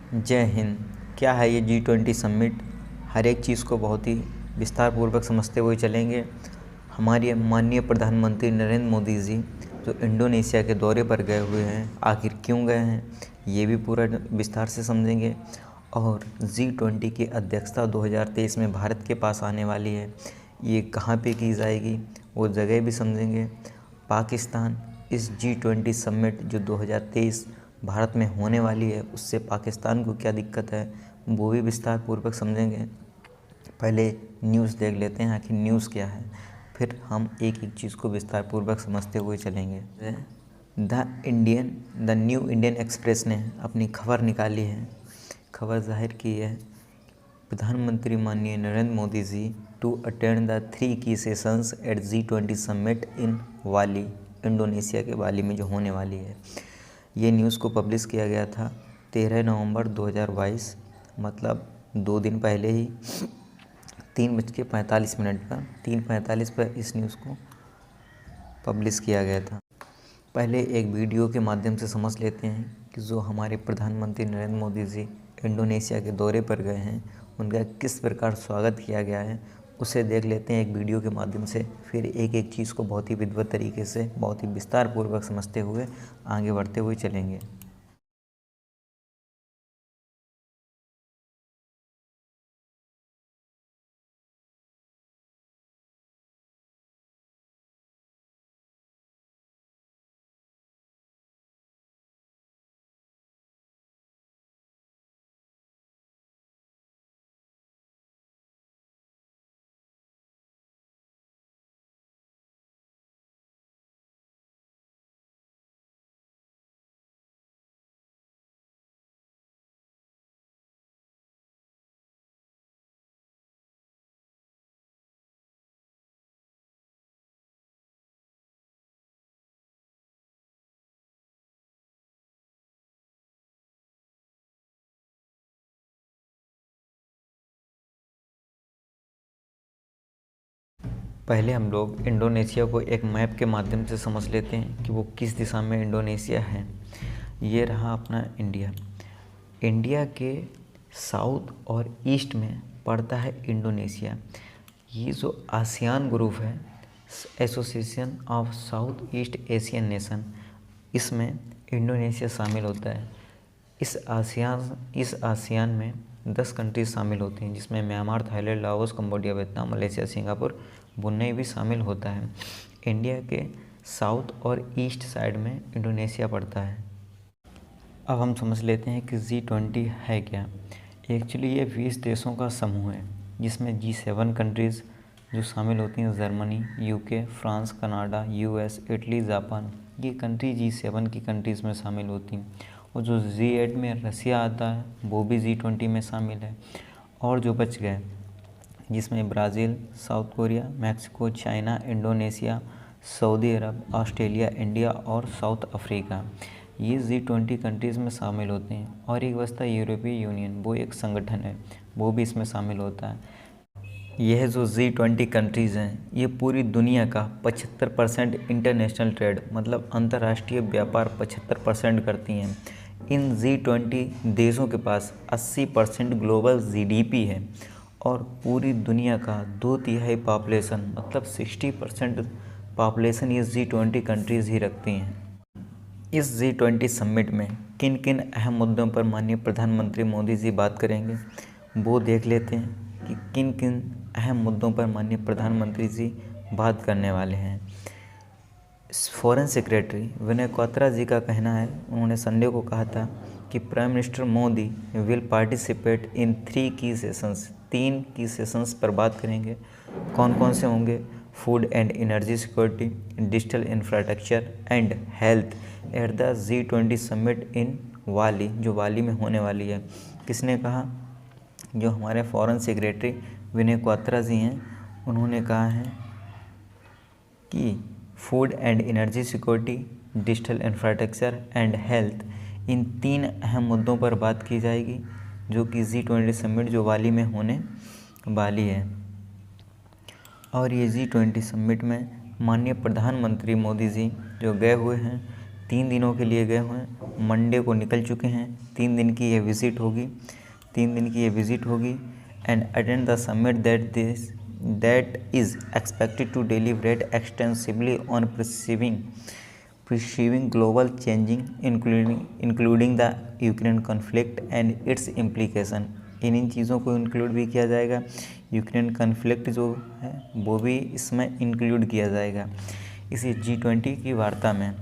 जय हिंद। क्या है ये G20 समिट? हर एक चीज़ को बहुत ही विस्तार पूर्वक समझते हुए चलेंगे। हमारे माननीय प्रधानमंत्री नरेंद्र मोदी जी जो इंडोनेशिया के दौरे पर गए हुए हैं, आखिर क्यों गए हैं ये भी पूरा विस्तार से समझेंगे। और G20 की अध्यक्षता 2023 में भारत के पास आने वाली है, ये कहाँ पे की जाएगी वो जगह भी समझेंगे। पाकिस्तान इस G20 समिट जो 2023 भारत में होने वाली है उससे पाकिस्तान को क्या दिक्कत है वो भी विस्तार पूर्वक समझेंगे। पहले न्यूज़ देख लेते हैं आखिर न्यूज़ क्या है, फिर हम एक एक चीज़ को विस्तार पूर्वक समझते हुए चलेंगे। द न्यू इंडियन एक्सप्रेस ने अपनी खबर निकाली है, खबर जाहिर की है। प्रधानमंत्री माननीय Narendra Modi ji to attend the 3 की sessions eight G20 summit in वाली, इंडोनेशिया के बाली में जो होने वाली है। ये न्यूज़ को पब्लिश किया गया था 13 नवंबर 2022, मतलब 2 दिन पहले ही 3:45 पर 3:45 पर इस न्यूज़ को पब्लिश किया गया था। पहले एक वीडियो के माध्यम से समझ लेते हैं कि जो हमारे प्रधानमंत्री नरेंद्र मोदी जी इंडोनेशिया के दौरे पर गए हैं उनका किस प्रकार स्वागत किया गया है, उसे देख लेते हैं एक वीडियो के माध्यम से। फिर एक एक चीज़ को बहुत ही विधिवत तरीके से बहुत ही विस्तार पूर्वक समझते हुए आगे बढ़ते हुए चलेंगे। पहले हम लोग इंडोनेशिया को एक मैप के माध्यम से समझ लेते हैं कि वो किस दिशा में इंडोनेशिया है। ये रहा अपना इंडिया। इंडिया के साउथ और ईस्ट में पड़ता है इंडोनेशिया। ये जो आसियान ग्रुप है, association of south east Asian nation, इसमें इंडोनेशिया शामिल होता है। इस आसियान में 10 कंट्रीज शामिल होती हैं, जिसमें Myanmar, Thailand, Laos, Cambodia, Vietnam, Malaysia, Singapore, Brunei भी शामिल होता है। इंडिया के साउथ और ईस्ट साइड में इंडोनेशिया पड़ता है। अब हम समझ लेते हैं कि G20 है क्या। एक्चुअली ये 20 देशों का समूह है, जिसमें G7 कंट्रीज़ जो शामिल होती हैं, Germany, UK, France, Canada, US, Italy, Japan, ये कंट्री G7 की कंट्रीज़ में शामिल होती हैं। और जो G8 में रसिया आता है वो भी G20 में शामिल है। और जो बच गए जिसमें Brazil, South Korea, Mexico, China, Indonesia, Saudi Arabia, Australia, India और साउथ अफ्रीका, ये G20 कंट्रीज़ में शामिल होते हैं। और एक बचता है यूरोपीय यूनियन, वो एक संगठन है, वो भी इसमें शामिल होता है। यह जो G20 कंट्रीज़ हैं ये पूरी दुनिया का 75% इंटरनेशनल ट्रेड, मतलब अंतर्राष्ट्रीय व्यापार 75% करती हैं। इन G20 देशों के पास 80% ग्लोबल GDP है और पूरी दुनिया का 2/3 पॉपुलेशन, मतलब 60% पॉपुलेशन ये G20 कंट्रीज़ ही रखती हैं। इस G20 समिट में किन किन अहम मुद्दों पर माननीय प्रधानमंत्री मोदी जी बात करेंगे वो देख लेते हैं कि किन किन अहम मुद्दों पर माननीय प्रधानमंत्री जी बात करने वाले हैं। फॉरेन सेक्रेटरी विनय क्वात्रा जी का कहना है, उन्होंने संडे को कहा था कि prime minister Modi will participate in 3 की सेशंस, 3 की सेशंस पर बात करेंगे। कौन कौन से होंगे? Food and energy security, digital infrastructure and health at the G20 summit in वाली, जो वाली में होने वाली है। किसने कहा? जो हमारे फॉरेन सेक्रेटरी विनय क्वात्रा जी हैं, उन्होंने कहा है कि food and energy security, digital infrastructure and health, इन 3 अहम मुद्दों पर बात की जाएगी, जो कि G20 समिट जो वाली में होने वाली है। और ये G20 समिट में माननीय प्रधानमंत्री मोदी जी जो गए हुए हैं 3 दिनों के लिए गए हुए हैं, मंडे को निकल चुके हैं। 3 दिन की ये विज़िट होगी and attend the summit that is expected to deliberate extensively on perceiving global changing including the Ukraine conflict and its implication. इन चीज़ों को इंक्लूड भी किया जाएगा। यूक्रेन कॉन्फ्लिक्ट जो है वो भी इसमें इंक्लूड किया जाएगा इसी G20 की वार्ता में।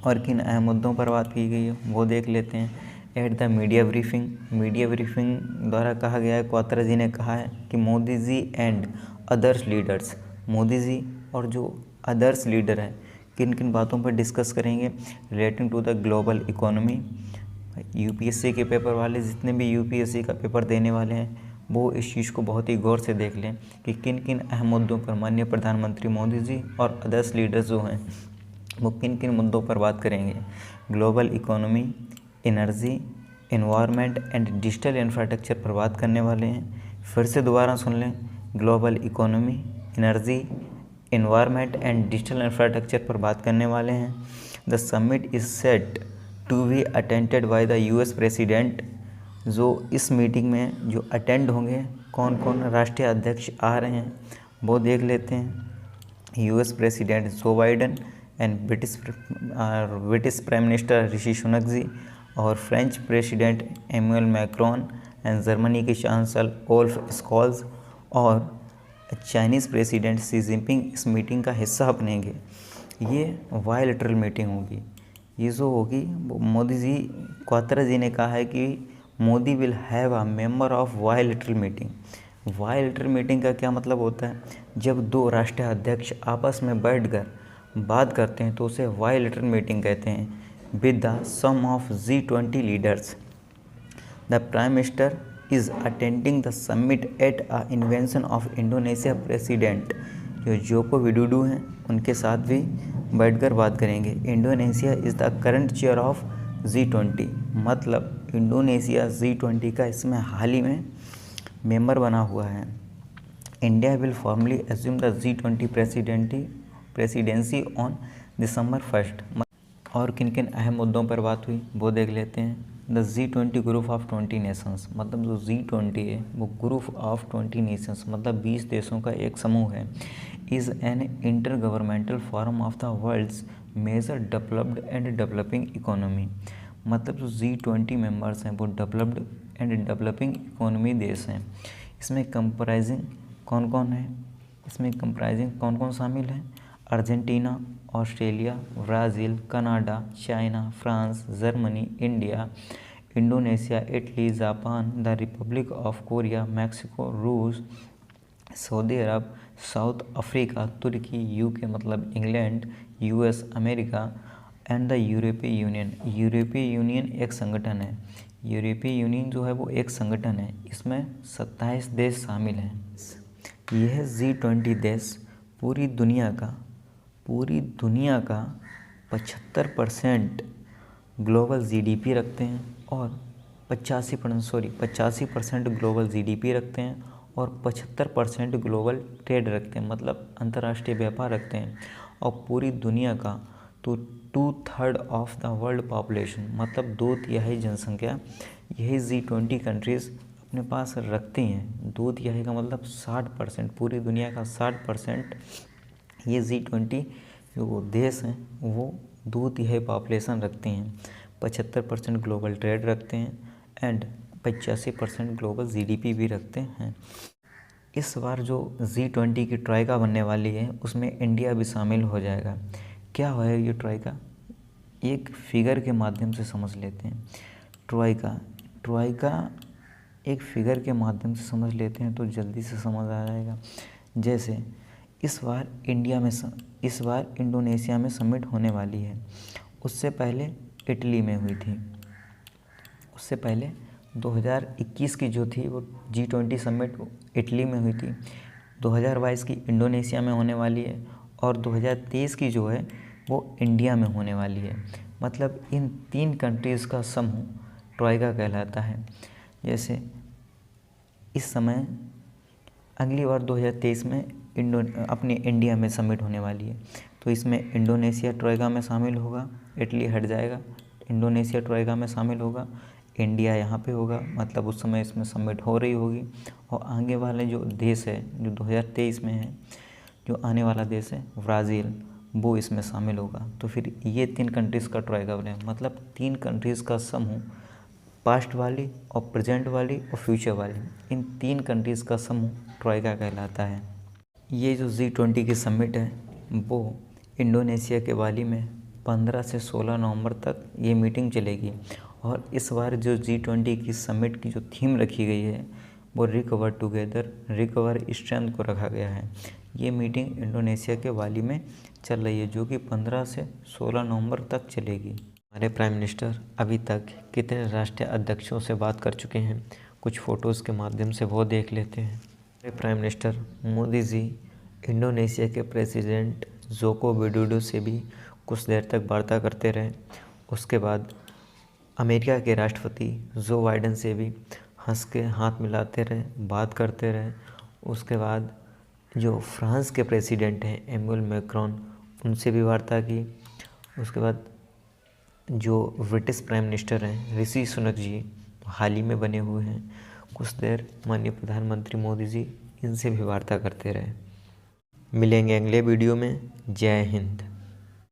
और किन अहम मुद्दों पर बात की गई है वो देख लेते हैं। एट द मीडिया ब्रीफिंग द्वारा कहा गया है, क्वात्रा जी ने कहा है कि Modi ji and others leaders, Modi ji और जो अदर्स लीडर हैं किन किन बातों पर डिस्कस करेंगे relating to the global economy. UPSC के पेपर वाले जितने भी यूपीएससी का पेपर देने वाले हैं वो इस चीज़ को बहुत ही गौर से देख लें कि किन किन अहम मुद्दों पर माननीय प्रधानमंत्री मोदी जी और अदर्स लीडर्स जो हैं वो किन किन मुद्दों पर बात करेंगे। Global economy, energy, environment and digital infrastructure पर बात करने वाले हैं। फिर से दोबारा सुन लें, global economy, energy, environment and digital infrastructure पर बात करने वाले हैं। The summit is set to be attended by the US president. जो इस मीटिंग में जो अटेंड होंगे, कौन कौन राष्ट्रीय अध्यक्ष आ रहे हैं वो देख लेते हैं। US president Joe Biden and British prime minister Rishi Sunak ji और French president Emmanuel Macron and Germany के चांसलर ओल्फ स्कॉल्स और चाइनीज़ प्रेसिडेंट शी जिनपिंग इस मीटिंग का हिस्सा बनेंगे। ये बायलैटरल मीटिंग होगी। ये जो होगी वो मोदी जी, क्वात्रा जी ने कहा है कि Modi will have a member of bilateral meeting. Bilateral meeting का क्या मतलब होता है? जब दो राष्ट्रीय अध्यक्ष आपस में बैठकर बात करते हैं तो उसे बायलैटरल मीटिंग कहते हैं। With the some of G20 leaders the prime minister is attending the summit at a invention of Indonesia president. जो जोको विडोडो हैं उनके साथ भी बैठकर बात करेंगे। Indonesia is the current chair of G20, मतलब इंडोनेशिया G20 का इसमें हाल ही में मेंबर बना हुआ है। India will formally assume the G20 presidency on December 1। और किन किन अहम मुद्दों पर बात हुई वो देख लेते हैं। The G20 group of 20 Nations, मतलब जो G20 है वो ग्रुप ऑफ 20 नेशंस मतलब 20 देशों का एक समूह है। Is an intergovernmental forum of the world's major developed and developing economy, मतलब जो G20 मेंबर्स हैं वो डेवलप्ड एंड डेवलपिंग इकोनॉमी देश हैं। इसमें कंप्राइजिंग कौन कौन है? इसमें कंप्राइजिंग कौन कौन शामिल है? Argentina, Australia, Brazil, Canada, China, France, Germany, India, Indonesia, Italy, Japan, the Republic of Korea, Mexico, रूस, सऊदी अरब, साउथ अफ्रीका, तुर्की, यूके मतलब England, US America and the यूरोपीय यूनियन। यूरोपीय यूनियन एक संगठन है। यूरोपीय यूनियन जो है वो एक संगठन है। इसमें 27 देश शामिल हैं। यह G20 देश पूरी दुनिया का 75% ग्लोबल GDP रखते हैं और 85% ग्लोबल GDP रखते हैं और 75% ग्लोबल ट्रेड रखते हैं, मतलब अंतर्राष्ट्रीय व्यापार रखते हैं। और पूरी दुनिया का तो 2/3 ऑफ द वर्ल्ड पॉपुलेशन, मतलब 2/3 जनसंख्या यही G20 कंट्रीज़ अपने पास रखती हैं। 2/3 का मतलब 60%, पूरी दुनिया का 60% ये G20 जो देश हैं वो 2/3 पॉपुलेशन रखती हैं। 75% ग्लोबल ट्रेड रखते हैं एंड 85% ग्लोबल GDP भी रखते हैं। इस बार जो G20 की ट्राइका बनने वाली है उसमें इंडिया भी शामिल हो जाएगा। क्या है ये ट्राइका? एक फिगर के माध्यम से समझ लेते हैं। ट्राइका एक फिगर के माध्यम से समझ लेते हैं तो जल्दी से समझ आ जाएगा। जैसे इस बार इंडोनेशिया में समिट होने वाली है। उससे पहले इटली में हुई थी। उससे पहले 2021 की जो थी वो G20 समिट इटली में हुई थी। 2022 की इंडोनेशिया में होने वाली है और 2023 की जो है वो इंडिया में होने वाली है। मतलब इन 3 कंट्रीज़ का समूह ट्राइका कहलाता है। जैसे इस समय अगली बार 2023 में अपने इंडिया में समिट होने वाली है। तो इसमें इंडोनेशिया ट्रोइका में शामिल होगा, इटली हट जाएगा, इंडोनेशिया ट्रोइका में शामिल होगा, इंडिया यहाँ पे होगा, मतलब उस समय इसमें समिट हो रही होगी। और आगे वाले जो देश है जो 2023 में है, जो आने वाला देश है ब्राज़ील, वो इसमें शामिल होगा। तो फिर ये 3 कंट्रीज़ का ट्रोइका बने, मतलब 3 कंट्रीज़ का समूह, पास्ट वाली और प्रेजेंट वाली और फ्यूचर वाली, इन 3 कंट्रीज़ का समूह ट्रोइका कहलाता है। ये जो G20 की समिट है वो इंडोनेशिया के बाली में 15 से 16 नवंबर तक ये मीटिंग चलेगी। और इस बार जो G20 की समिट की जो थीम रखी गई है वो रिकवर टुगेदर, रिकवर स्ट्रेंथ को रखा गया है। ये मीटिंग इंडोनेशिया के बाली में चल रही है, जो कि 15 से 16 नवंबर तक चलेगी। हमारे प्राइम मिनिस्टर अभी तक कितने राष्ट्रीय अध्यक्षों से बात कर चुके हैं, कुछ फ़ोटोज़ के माध्यम से वो देख लेते हैं। हमारे prime minister Modi ji Indonesia के प्रेसिडेंट जोको विडोडो से भी कुछ देर तक वार्ता करते रहे। उसके बाद अमेरिका के राष्ट्रपति जो बाइडेन से भी हंस के हाथ मिलाते रहे, बात करते रहे। उसके बाद जो फ्रांस के प्रेसिडेंट हैं एमुअल मैक्रोन, उनसे भी वार्ता की। उसके बाद जो ब्रिटिश प्राइम मिनिस्टर हैं ऋषि सुनक जी, हाल ही में बने हुए हैं, कुछ देर माननीय प्रधानमंत्री मोदी जी इनसे भी वार्ता करते रहे। मिलेंगे अगले वीडियो में। जय हिंद।